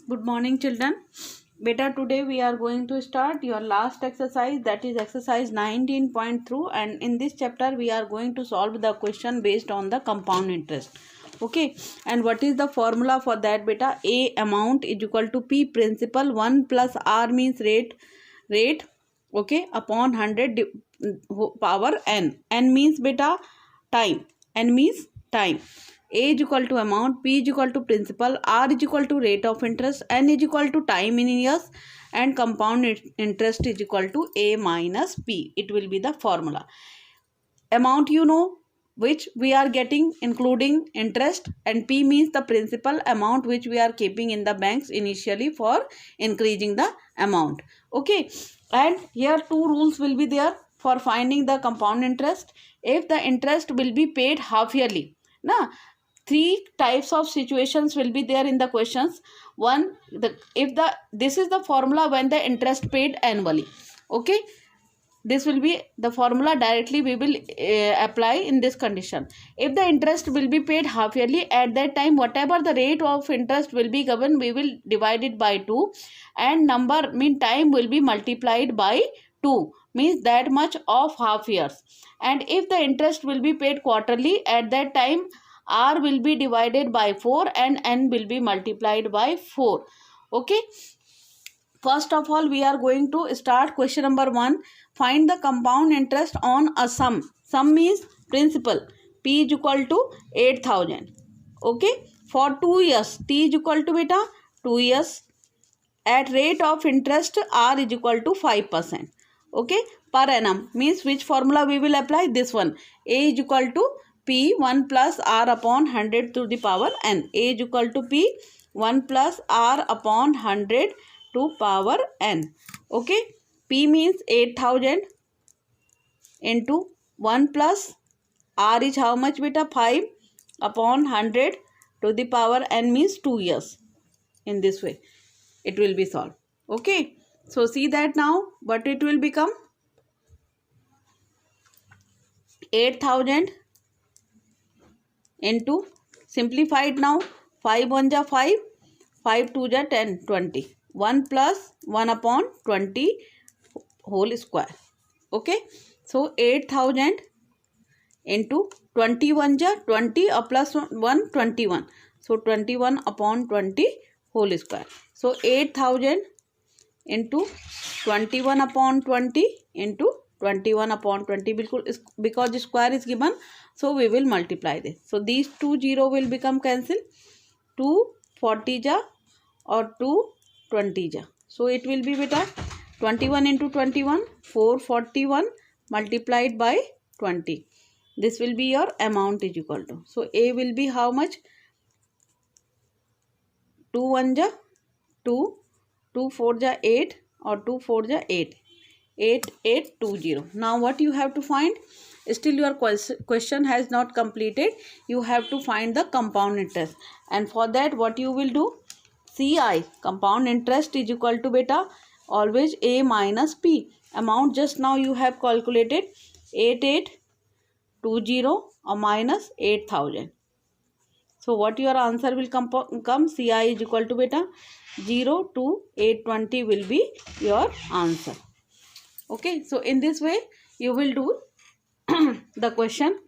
Good morning, children. Beta, today we are going to start your last exercise, that is exercise 19.2, and in this chapter we are going to solve the question based on the compound interest. Okay, and what is the formula for that, beta? A amount is equal to P principal 1 plus R means rate, okay, upon 100 power n. N means, beta, time. N means time. A is equal to amount, P is equal to principal, R is equal to rate of interest, N is equal to time in years, and compound interest is equal to A minus P. It will be the formula. Amount, you know, which we are getting including interest, and P means the principal amount which we are keeping in the banks initially for increasing the amount. Okay, and here two rules will be there for finding the compound interest. If the interest will be paid half yearly, na, three types of situations will be there in the questions. One, this is the formula when the interest paid annually. Okay, this will be the formula directly we will apply in this condition. If the interest will be paid half yearly, at that time whatever the rate of interest will be given, we will divide it by 2, and number mean time will be multiplied by 2, means that much of half years. And if the interest will be paid quarterly, at that time R will be divided by 4 and N will be multiplied by 4. Okay, first of all we are going to start question number 1. Find the compound interest on a sum. Sum means principal. P is equal to 8,000. Okay, for 2 years. T is equal to, beta, 2 years. At rate of interest R is equal to 5%. Okay, per annum means which formula we will apply? This one. A is equal to P 1 plus R upon 100 to the power N. A is equal to P 1 plus R upon 100 to power N. Okay, P means 8,000 into 1 plus R is how much, beta? 5 upon 100 to the power N means 2 years. In this way it will be solved. Okay, so see that now what it will become. 8,000 into, simplified now, 5 1 ja 5, 5 2 ja 10, 20. 1 plus 1 upon 20 whole square. Okay, so 8,000 into 21 ja 20 plus 1 21. So 21 upon 20 whole square. So 8,000 into 21 upon 20 into 21 upon 20, because square is given, so we will multiply this. So these 2 0 will become cancel. 2 40 ja or 2 20 ja. So it will be, beta, 21 into 21, 441 multiplied by 20. This will be your amount is equal to. So A will be how much? 2 1 ja 2, 2 4 ja 8 or 2 4 ja 8. 8820. Now what you have to find? Still your question has not completed. You have to find the compound interest, and for that what you will do? CI, compound interest, is equal to, beta, always A minus P. Amount just now you have calculated 8820 or minus 8,000. So what your answer will come? CI is equal to, beta, 0 to 820 will be your answer. Okay, so in this way you will do the question.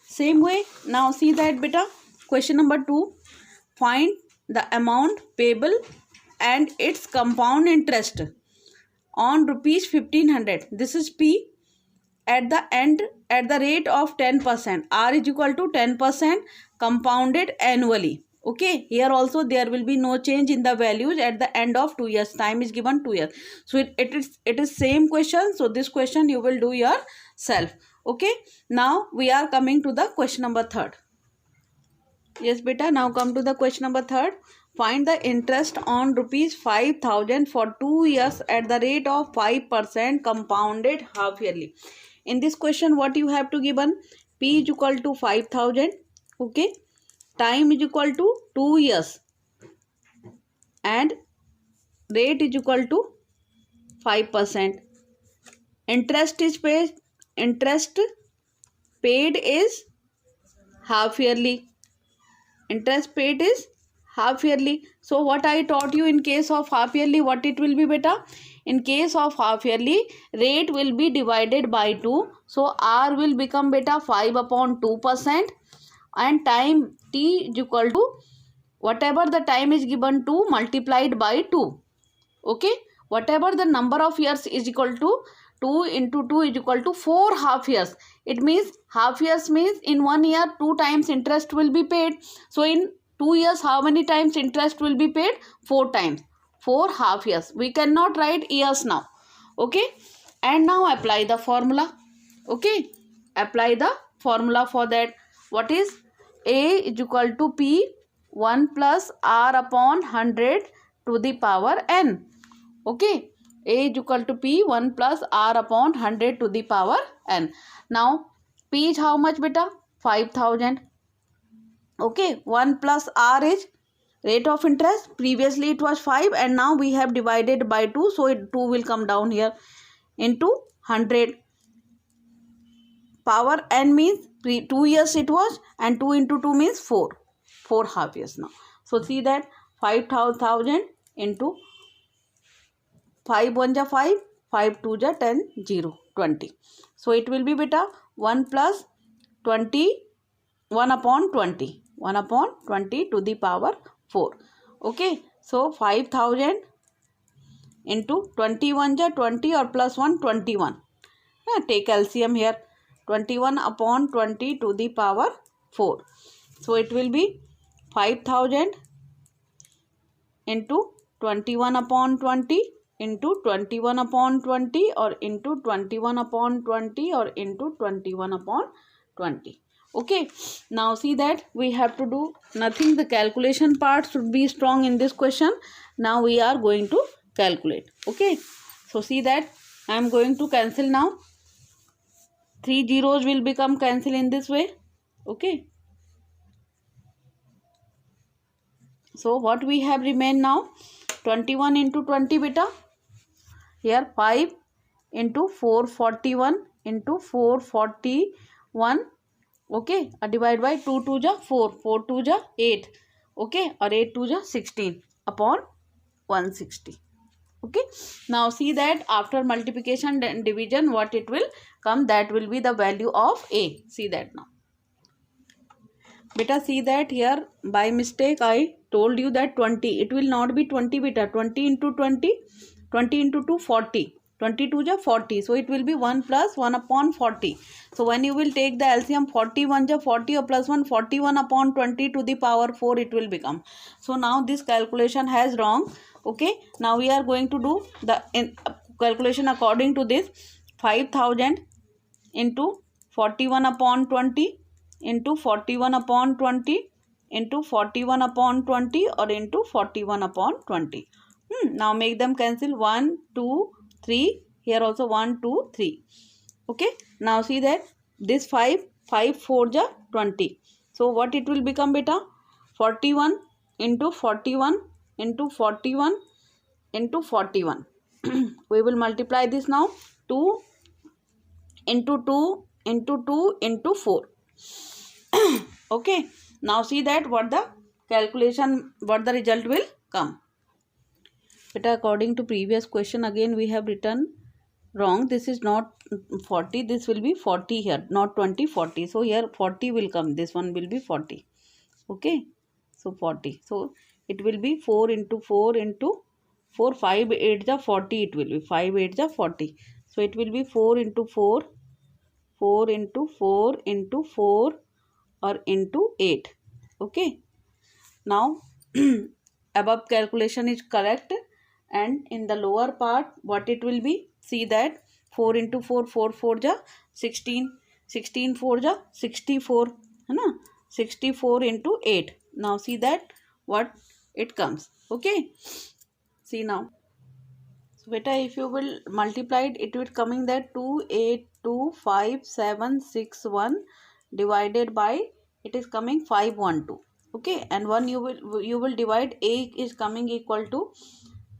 Same way, now see that, beta, question number 2. Find the amount payable and its compound interest on rupees 1500. This is P. At the end, at the rate of 10%. R is equal to 10% compounded annually. Okay, here also there will be no change in the values at the end of 2 years. Time is given 2 years. So it is same question. So this question you will do yourself. Okay, now we are coming to the question number 3. Yes, beta, now come to the question number 3. Find the interest on rupees 5,000 for 2 years at the rate of 5% compounded half yearly. In this question what you have to given? P is equal to 5,000. Okay, time is equal to 2 years and rate is equal to 5%. Interest paid is half yearly. interest paid is half yearly. So what I taught you in case of half yearly, what it will be beta? In case of half yearly, rate will be divided by 2. So R will become beta 5/2%, and time T is equal to whatever the time is given to multiplied by 2. Okay, whatever the number of years is equal to 2 into 2 is equal to 4 half years. It means half years means in 1 year 2 times interest will be paid. So in 2 years how many times interest will be paid? 4 times. 4 half years. We cannot write years now. Okay, and now apply the formula. Okay, apply the formula for that. What is A is equal to P 1 plus R upon 100 to the power n. Okay, A is equal to P 1 plus R upon 100 to the power n. Now P is how much beta? 5000. Okay, 1 plus R is rate of interest. Previously it was 5 and now we have divided by 2. So 2 will come down here into 100. Power n means 2 years it was, and 2 into 2 means 4. 4 half years now. So see that 5,000 into 5 1 ja 5, 5 2 ja 10, 0, 20. So it will be beta 1 plus 20, 1 upon 20. 1 upon 20 to the power 4. Okay. So 5,000 into 21 ja 20 or plus 1, 21. Take LCM here. 21 upon 20 to the power 4. So it will be 5,000 into 21 upon 20 into 21 upon 20 or into 21 upon 20 or into 21 upon 20. Okay, now see that we have to do nothing. The calculation part should be strong in this question. Now we are going to calculate. Okay, so see that I am going to cancel now. 3 zeros will become cancel in this way. Okay, so what we have remained now? 21 into 20 beta. Here 5 into 441 into 441. Okay, divide by 2 2 ja 4, 4 2 ja 8. Okay, or 8 2 ja 16 upon 160. Okay, now see that after multiplication and division what it will come, that will be the value of A. See that now. Beta, see that here by mistake I told you that 20. It will not be 20 beta. 20 into 20. 20 into 2, 40. 22 ja 40. So it will be 1 plus 1 upon 40. So when you will take the LCM, 41 ja 40 or plus 1, 41 upon 20 to the power 4 it will become. So now this calculation has wrong. Okay, now we are going to do the calculation according to this. 5,000 into 41 upon 20 into 41 upon 20 into 41 upon 20 or into 41 upon 20. Now make them cancel. 1 2 3. Here also 1 2 3. Okay, now see that this 5 4 ja 20. So what it will become beta? 41 into 41 into 41 into 41. We will multiply this now. 2 into 2 into 2 into 4. Okay, now see that what the calculation, what the result will come. But according to previous question, again we have written wrong. This is not 40. This will be 40 here, not 20, 40. So here 40 will come. This one will be 40. Okay, so 40. So it will be 4 into 4 into 4. 5 8 ja 40. It will be 5 8 ja 40. So it will be 4 into 4. 4 into 4 into 4 or into 8. Okay, now above calculation is correct, and in the lower part what it will be? See that 4 into 4, 4 4 ja 16, 16 4 ja 64, है ना, 64 into 8. Now see that what it comes. Okay, see now. So beta, if you will multiply it, it will coming that 2825761 divided by, it is coming 512. Okay, and one you will divide, A is coming equal to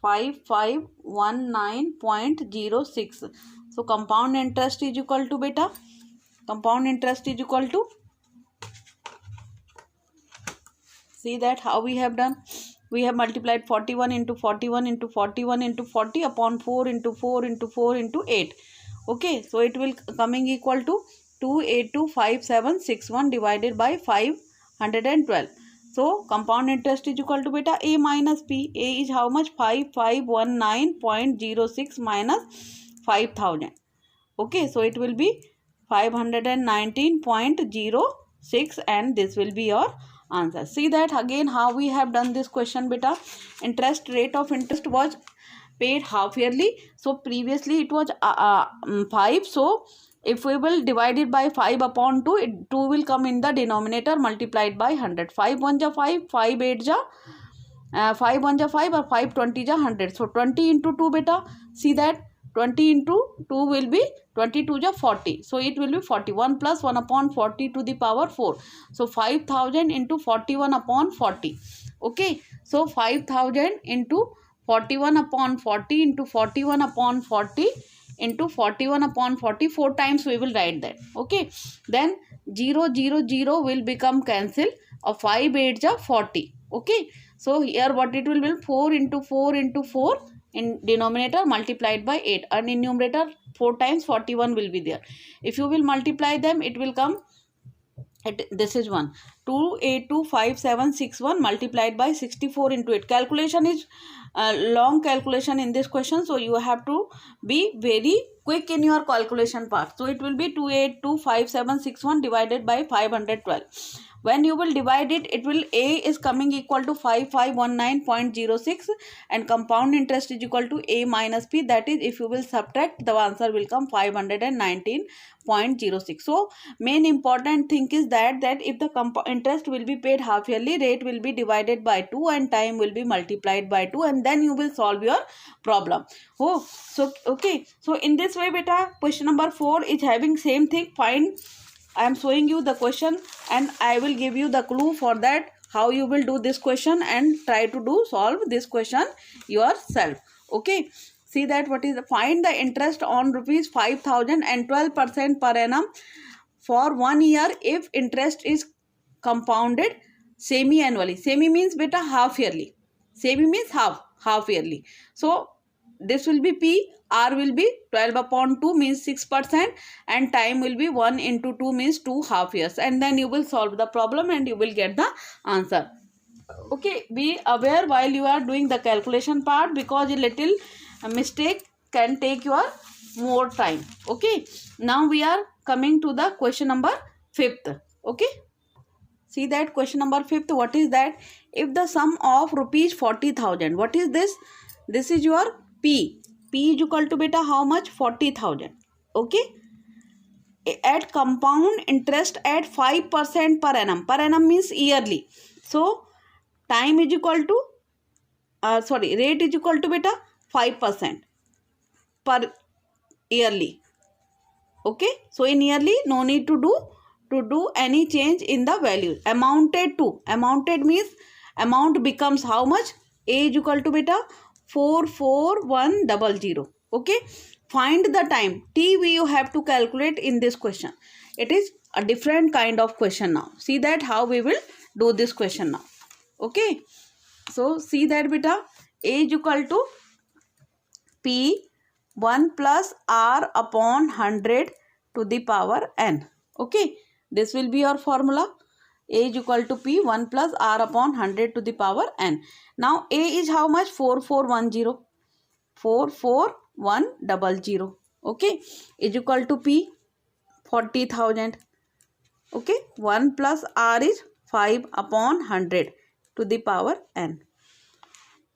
5519.06. So compound interest is equal to beta, compound interest is equal to See that how we have done. We have multiplied 41 into 41 into 41 into 40 upon 4 into 4 into 4 into 8. Okay, so it will coming equal to 2825761 divided by 512. So compound interest is equal to beta A minus P. A is how much? 5519.06 minus 5000. Okay, so it will be 519.06 and this will be your answer. See that again how we have done this question beta. Interest rate of interest was paid half yearly. So previously it was 5. So if we will divide it by 5 upon 2, 2 will come in the denominator multiplied by 100. 5 1 ja 5, 5 8 ja 5 1 ja 5 or 5 20 ja 100. So 20 into 2 beta. See that 20 into 2 will be 22 ja 40. So it will be 41 plus 1 upon 40 to the power 4. So 5000 into 41 upon 40. Okay. So 5000 into 41 upon 40 into 41 upon 40 into 41 upon 40. 4 times we will write that. Okay. Then 0 0 0 will become cancel. Or 5 8 ja 40. Okay. So here what it will be? 4 into 4 into 4 in denominator multiplied by 8. And in numerator 4 times 41 will be there. If you will multiply them, it will come. This is 1. 2825761 multiplied by 64 into 8. Calculation is long calculation in this question. So you have to be very quick in your calculation part. So it will be 2825761 divided by 512. When you will divide it, it will A is coming equal to 5519.06 and compound interest is equal to A minus P. That is, if you will subtract, the answer will come 519.06. So main important thing is that if the interest will be paid half yearly, rate will be divided by 2 and time will be multiplied by 2 and then you will solve your problem. Oh, so okay. So in this way beta, question number 4 is having same thing. Find. I am showing you the question and I will give you the clue for that how you will do this question and try to solve this question yourself. Okay. See that what is find the interest on rupees 5000 and 12% per annum for 1 year if interest is compounded semi-annually. Semi means beta half yearly. Semi means half yearly. So this will be P. R will be 12 upon 2 means 6% and time will be 1 into 2 means 2 half years and then you will solve the problem and you will get the answer. Okay, be aware while you are doing the calculation part because a little mistake can take your more time. Okay, now we are coming to the question number 5th. Okay, see that question number 5th. What is that? If the sum of rupees 40,000, what is this? This is your P. P is equal to beta how much? 40,000. Okay. At compound interest at 5% per annum. Per annum means yearly. So time is equal to rate is equal to beta 5% per yearly. Okay. So in yearly no need to do any change in the value. Amounted means amount becomes how much? A is equal to beta 44100. Okay. Find the time. T you have to calculate in this question. It is a different kind of question now. See that how we will do this question now. Okay. So see that beta A is equal to P 1 plus R upon 100 to the power N. Okay. This will be your formula. A is equal to P 1 plus R upon 100 to the power N. Now A is how much? 4410. 44100. Okay. Is equal to P 40,000. Okay. 1 plus R is 5 upon 100 to the power N.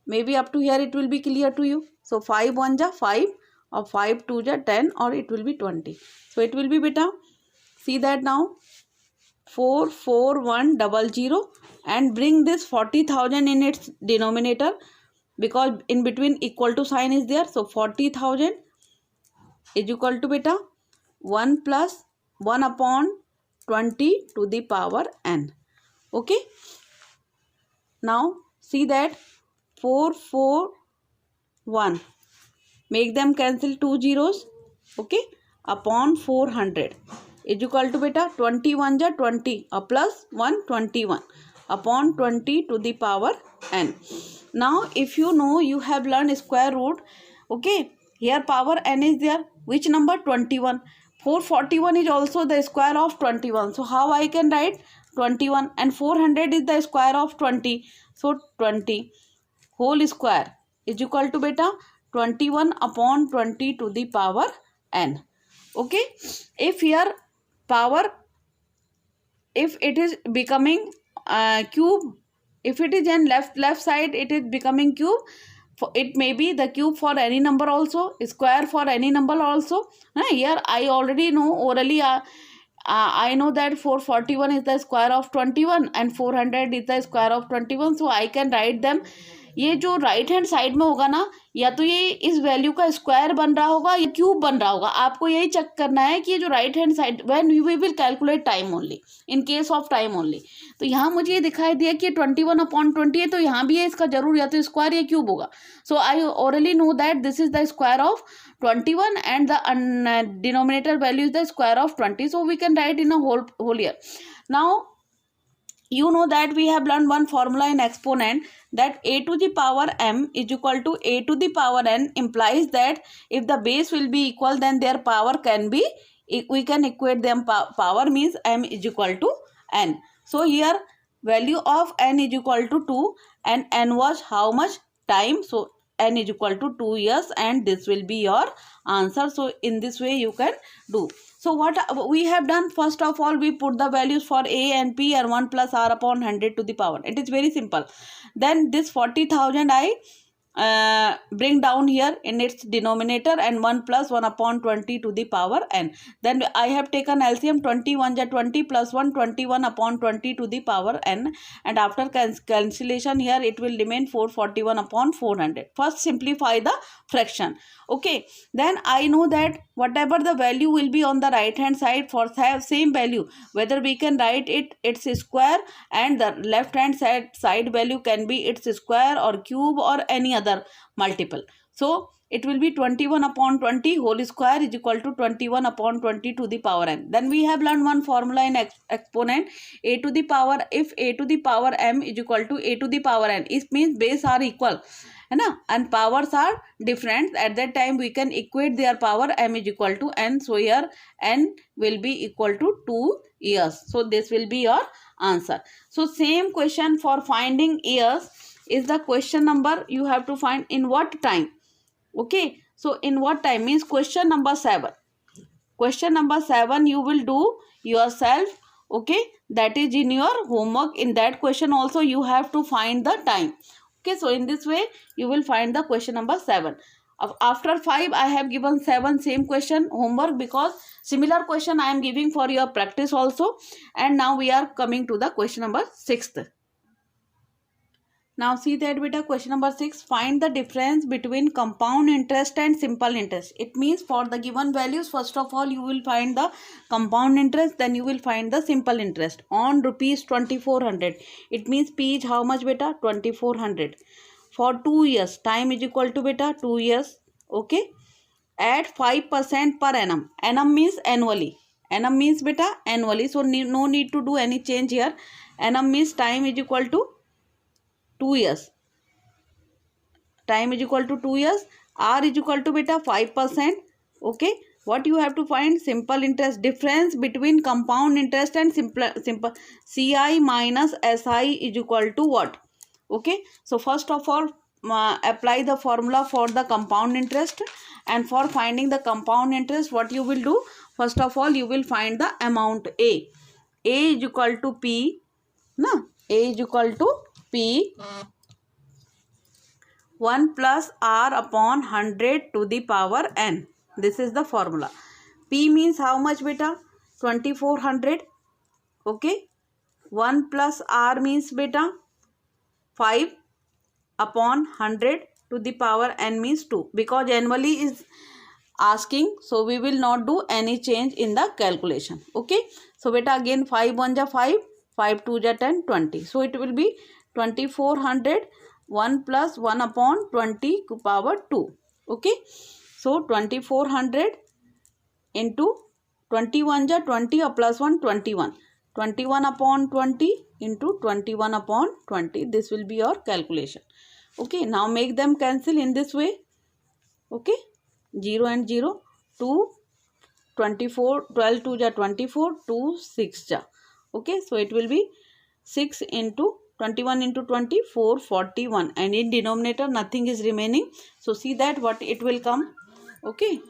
Maybe up to here it will be clear to you. So 5 1 ja 5 or 5 2 ja 10 or it will be 20. So it will be beta. See that now. 44100 and bring this 40,000 in its denominator because in between equal to sign is there. So 40,000 is equal to beta 1 plus 1 upon 20 to the power N. Okay. Now see that 441. Make them cancel 2 zeros. Okay. Upon 400. Is equal to beta 21 ja 20 plus 1 21. upon 20 to the power n. Now if you know, you have learned square root. Okay, here power n is there. Which number? 21. 441 is also the square of 21. So how I can write 21, and 400 is the square of 20. So 20 whole square is equal to beta 21 upon 20 to the power n. Okay, if here power, if it is becoming cube, if it is in left side, it is becoming cube. It may be the cube for any number also, square for any number also. Here I already know orally, I know that 441 is the square of 21 and 400 is the square of 21. So I can write them. ये जो right hand side में होगा ना, या तो ये इस value का स्क्वायर बन रहा होगा या क्यूब बन रहा होगा. आपको यही चेक करना है कि ये जो right hand side, when we will calculate time only, in case of time only. तो यहाँ मुझे ये दिखाई दिया कि 21 अपॉन 20 है, तो यहाँ भी है इसका जरूर या तो स्क्वायर या क्यूब होगा. So I already know that this is the square of 21 and the denominator value is the square of 20. So we can write in a whole year. Now you know that we have learned one formula in exponent, that a to the power m is equal to a to the power n, implies that if the base will be equal, then their power can be, we can equate them. Power means m is equal to n. So here value of n is equal to 2 and n was how much? Time. So n is equal to 2 years, and this will be your answer. So in this way you can do. So what we have done, first of all, we put the values for a and p are 1 plus r upon 100 to the power. It is very simple. Then this 40,000 I bring down here in its denominator, and 1 plus 1 upon 20 to the power n. Then I have taken LCM, 21 ja 20 plus 1, 21 upon 20 to the power n, and after cancellation here it will remain 441 upon 400. First simplify the fraction. Okay, then I know that whatever the value will be on the right hand side, for same value, whether we can write it its square, and the left hand side value can be its square or cube or any other multiple. So it will be 21 upon 20 whole square is equal to 21 upon 20 to the power n. Then we have learned one formula in exponent, a to the power, if a to the power m is equal to a to the power n, it means base are equal, है ना, and powers are different. At that time we can equate their power, m is equal to n. So here n will be equal to 2 years. So this will be your answer. So same question for finding years is the question number you have to find in what time. Okay, so in what time means question number 7. Question number 7 you will do yourself. Okay, that is in your homework. In that question also you have to find the time. Okay, so in this way you will find the question number 7. After 5 I have given 7 same question homework, because similar question I am giving for your practice also. And now we are coming to the question number 6. Now see that beta, question number 6, find the difference between compound interest and simple interest. It means for the given values, first of all you will find the compound interest, then you will find the simple interest on rupees 2400. It means P is how much beta? 2400 for 2 years. Time is equal to beta 2 years. Okay, at 5% per annum. Annum means annually. Annum means beta annually. So no need to do any change here. Annum means time is equal to 2 years. Time is equal to 2 years. R is equal to beta 5%. Okay. What you have to find? Simple interest. Difference between compound interest and simple. CI minus SI is equal to what? Okay. So first of all, apply the formula for the compound interest. And for finding the compound interest, what you will do? First of all, you will find the amount A. A is equal to P. No? A is equal to P 1 plus R upon 100 to the power n. This is the formula. P means how much beta? 2400. Okay. 1 plus R means beta 5 upon 100 to the power n means 2. Because annually is asking, so we will not do any change in the calculation. Okay. So beta again 5 1 ja 5, 5 2 ja 10, 20. So it will be 2400 1 plus 1 upon 20 to power 2. Okay. So 2400 into 21 ja 20 plus 1 21. 21 upon 20 into 21 upon 20. This will be your calculation. Okay, now make them cancel in this way. Okay, 0 and 0, 2, 24, 12 2 ja 24, 2 6 ja. Okay, so it will be 6 into 21 into 24, 41, and in denominator nothing is remaining. So see that what it will come. Okay.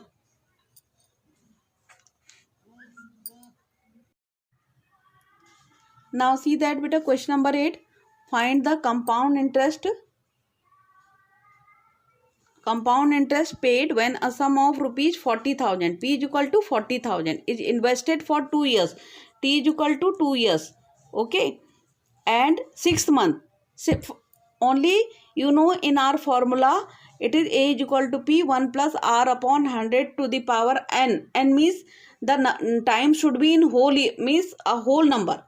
Now see that beta, question number 8. Find the compound interest paid when a sum of rupees 40,000, P is equal to 40,000, is invested for 2 years, T is equal to 2 years, okay, and 6th month. Only you know in our formula it is A is equal to P 1 plus R upon 100 to the power N. N means the time should be in whole, means a whole number.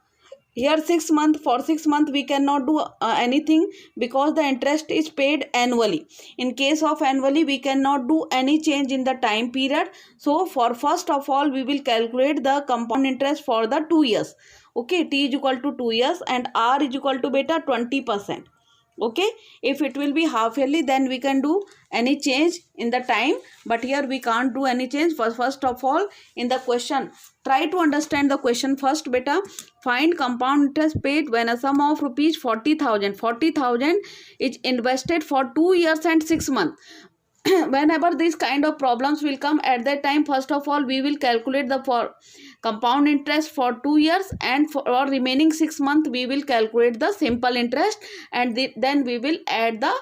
Here 6 month, for 6 month we cannot do anything because the interest is paid annually. In case of annually we cannot do any change in the time period. So for first of all we will calculate the compound interest for the 2 years. Okay, T is equal to 2 years and R is equal to beta 20%. Okay, if it will be half yearly then we can do any change in the time, but here we can't do any change. First of all, in the question, try to understand the question first beta. Find compound interest paid when a sum of rupees 40,000 is invested for 2 years and 6 months. Whenever these kind of problems will come, at that time first of all we will calculate the for compound interest for 2 years, and for remaining 6 months we will calculate the simple interest, and then we will add the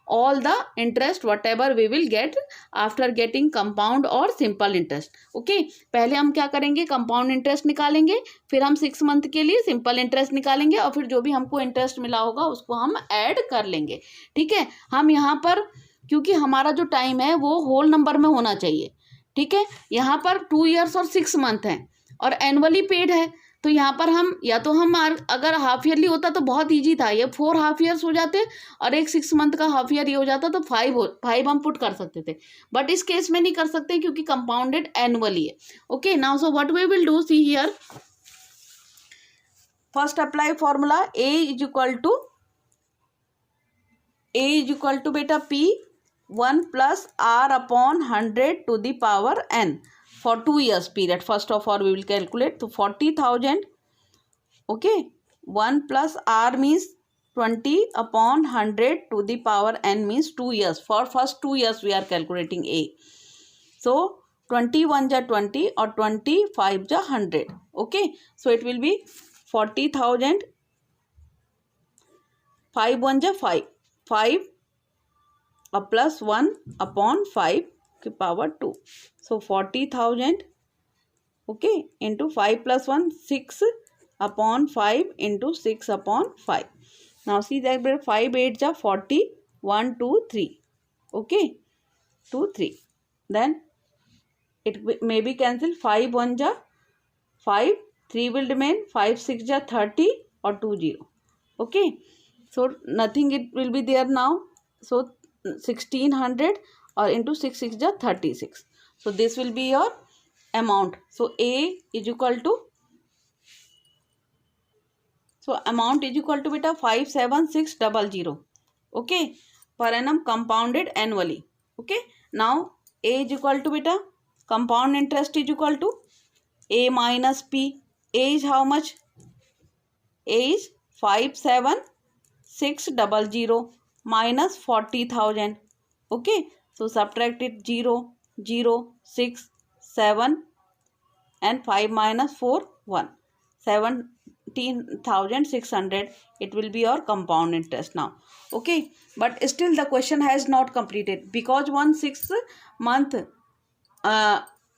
all the interest whatever we will get after getting compound or simple interest. Okay, पहले हम क्या करेंगे, compound interest निकालेंगे, फिर हम 6 month के लिए simple interest निकालेंगे, और फिर जो भी हमको interest मिला होगा उसको हम add कर लेंगे. ठीक है, हम यहाँ पर क्योंकि हमारा जो टाइम है वो होल नंबर में होना चाहिए. ठीक है, यहाँ पर 2 years और 6 month हैं और एनुअली पेड है, तो यहाँ पर हम या तो हम अगर हाफ ईयरली होता तो बहुत इजी था, ये 4 हाफ ईयर्स हो जाते और एक 6 month का हाफ ईयर ये हो जाता तो 5 हम पुट कर सकते थे, बट इस केस में नहीं कर सकते क्योंकि कंपाउंडेड एनुअली है. Okay, now so what we will do, see here. First apply formula A is equal to बेटा P 1 plus R upon 100 to the power N for 2 years period. First of all we will calculate. So 40,000, okay, 1 plus R means 20 upon 100 to the power N means 2 years. For first 2 years we are calculating A. So 21 ja 20 or 25 ja 100. Okay, so it will be 40,000, 5 1 ja 5 plus 1 upon 5 की power 2. So 40,000, okay, into 5 plus 1 6 upon 5 into 6 upon 5. Now see that 5 8 ja 40, 1 2 3, okay, 2 3. Then it may be cancelled. 5 1 ja 5, 3 will remain, 5 6 ja 30 or 2 0. Okay, so nothing it will be there now. So 1600 or into 6 6 ja 36. So this will be your amount. So A is equal to, so amount is equal to beta 57600. Okay, per annum compounded annually. Okay, now A is equal to beta compound interest is equal to A minus P. A is how much? A is 57600 minus 40,000. Okay, so subtract it 0 0 6 7 and 5 minus 4 1, 17,600. It will be your compound interest now. Okay, but still the question has not completed because 1 6 month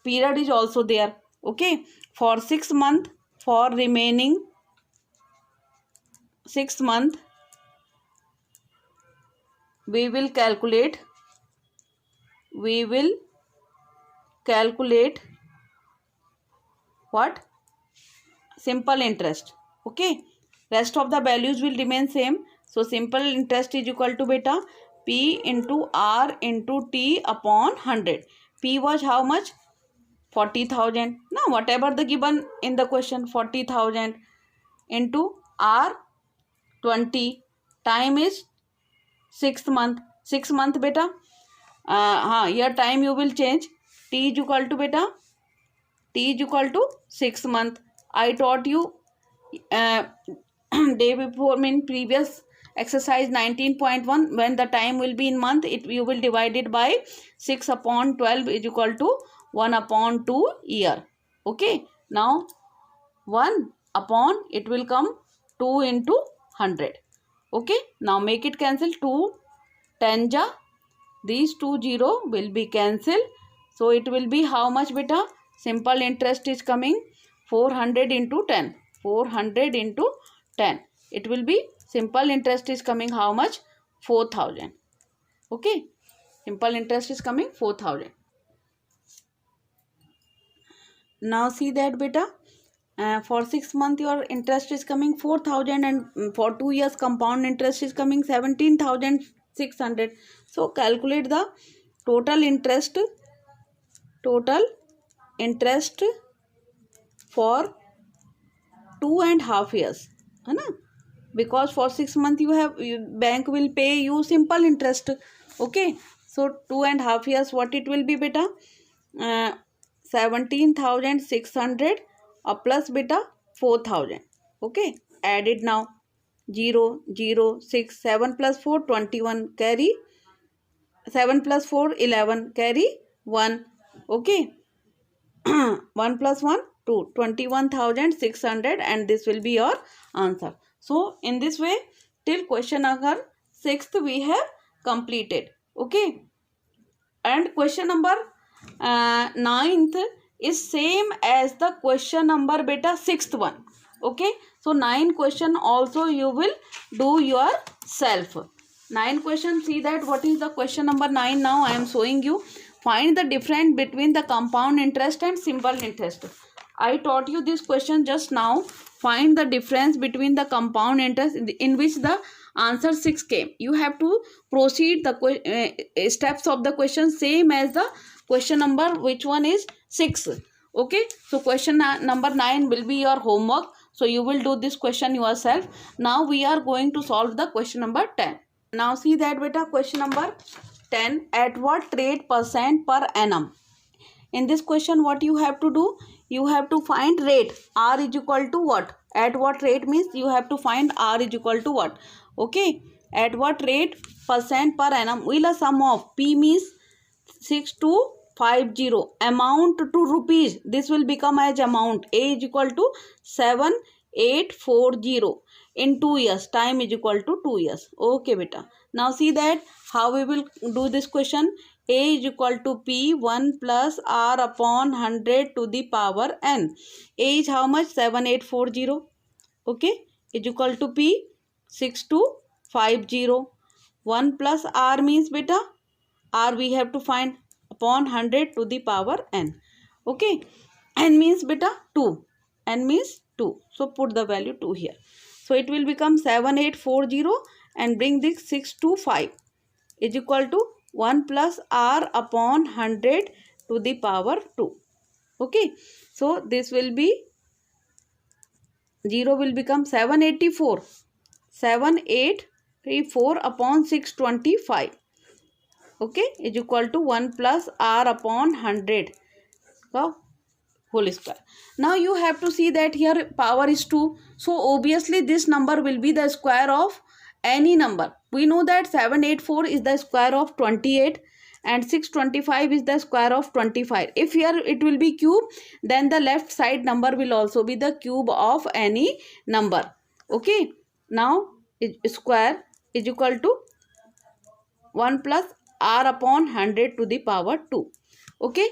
period is also there. Okay, for 6 month, for remaining 6 month we will calculate what? Simple interest. Okay, rest of the values will remain same. So simple interest is equal to beta P into R into T upon 100. P was how much? 40,000. Now whatever the given in the question, 40,000 into R 20, time is 6 month, 6 month beta. हाँ, here time you will change. T is equal to beta, T is equal to 6 month. I taught you day before, mean previous exercise 19.1, when the time will be in month, you will divide it by 6 upon 12 is equal to 1 upon 2 year. Okay, now 1 upon, it will come 2 into 100. Okay, now make it cancel. 2 10 ja, these 2 0 will be cancelled. So it will be how much beta? Simple interest is coming 400 into 10. 400 into 10. It will be simple interest is coming how much? 4,000. Okay. Simple interest is coming 4,000. Now see that beta. For 6 months your interest is coming 4,000, and for 2 years compound interest is coming 17,600. So calculate the total interest for 2.5 years, है ना? Because for 6 months bank will pay you simple interest. Okay, so 2.5 years, what it will be beta? 17,600 plus beta 4,000. Okay, add it now. 0 0 6 7 plus 4 21, carry 7 plus 4 11, carry 1. Okay, 1 plus 1 2, 21,600, and this will be your answer. So in this way till question number 6th we have completed. Okay, and question number 9th is same as the question number beta 6th one. Okay, so 9 question also you will do yourself. 9 question, see that what is the question number 9. Now I am showing you. Find the difference between the compound interest and simple interest. I taught you this question just now. Find the difference between the compound interest, in which the answer 6 came. You have to proceed the steps of the question same as the question number, which one is 6. Okay, so question number 9 will be your homework. So you will do this question yourself. Now we are going to solve the question number 10. Now see that beta, question number 10. At what rate % per annum? In this question what you have to do? You have to find rate. R is equal to what? At what rate means you have to find R is equal to what? Okay, at what rate % per annum will a sum of P means 6250 amount to rupees. This will become as amount. A is equal to 7840 in 2 years. Time is equal to 2 years. Okay beta. Now see that how we will do this question. A is equal to P 1 plus R upon 100 to the power n. A is how much? 7840. Okay, is equal to P 6250. 1 plus R means beta, R we have to find, upon 100 to the power n. Okay, n means beta 2. N means 2. So put the value 2 here. So it will become 7840 and bring this 625 is equal to 1 plus R upon 100 to the power 2. Okay, so this will be 0 will become 784. 784 upon 625. Okay, is equal to 1 plus R upon 100 whole square. Now you have to see that here power is 2. So obviously this number will be the square of any number. We know that 784 is the square of 28 and 625 is the square of 25. If here it will be cube, then the left side number will also be the cube of any number. Okay, now square is equal to 1 plus R upon 100 to the power 2. Okay,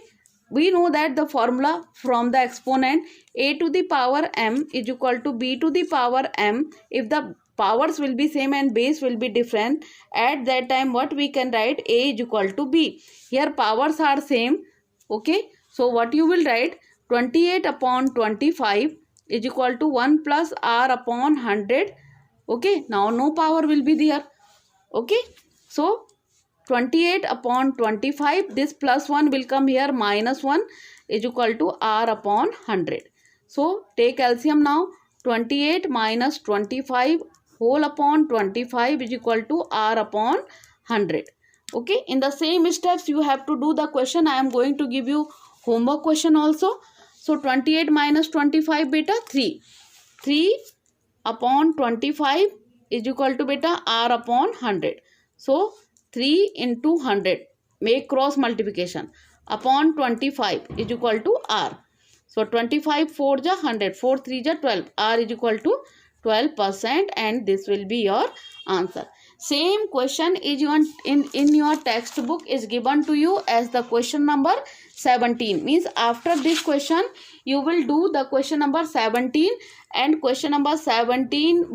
we know that the formula from the exponent a to the power m is equal to b to the power m. If the powers will be same and base will be different, at that time what we can write? A is equal to b. Here powers are same. Okay, so what you will write? 28 upon 25 is equal to 1 plus R upon 100. Okay, now no power will be there. Okay, so 28 upon 25, this plus 1 will come here, minus 1 is equal to R upon 100. So take LCM now. 28 minus 25 whole upon 25 is equal to r upon 100. Okay, in the same steps you have to do the question. I am going to give you homework question also. So 28 minus 25 beta 3. 3 upon 25 is equal to beta r upon 100. So 3 into 100, make cross multiplication, upon 25 is equal to r. So 25 4 ja 100, 4 3 ja 12, r is equal to 12%, and this will be your answer. Same question is in your textbook is given to you as the question number 17. Means after this question you will do the question number 17, and question number 17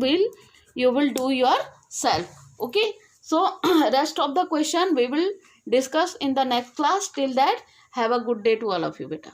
you will do yourself. Okay, so rest of the question we will discuss in the next class. Till that, have a good day to all of you, beta.